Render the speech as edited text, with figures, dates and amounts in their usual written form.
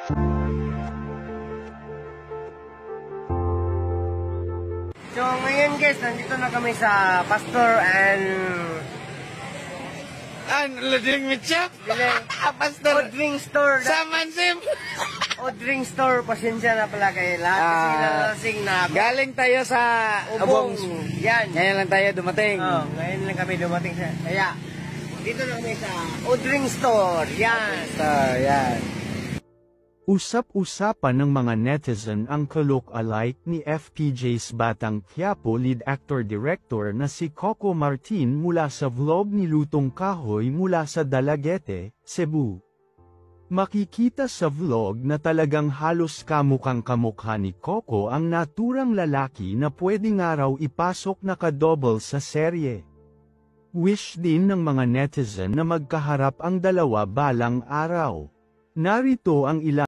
So ngayon guys, nandito na kami sa Pastor and Drink Mitchap? Pastor. Drink Store. Sa Mansim. Drink Store, pasensya na pala kayo lahat kasi nalasing na Galing tayo sa ubong. Yan. Ngayon lang tayo dumating. Ngayon lang kami dumating sa... Kaya, dito na kami sa Drink Store. Yan. Yan. Usap-usapan ng mga netizen ang ka-look-alike ni FPJ's Batang Quiapo lead actor-director na si Coco Martin mula sa vlog ni Lutong Kahoy mula sa Dalaguete, Cebu. Makikita sa vlog na talagang halos kamukhang kamukha ni Coco ang naturang lalaki na pwede nga raw ipasok na ka-double sa serye. Wish din ng mga netizen na magkaharap ang dalawa balang araw. Narito ang ilang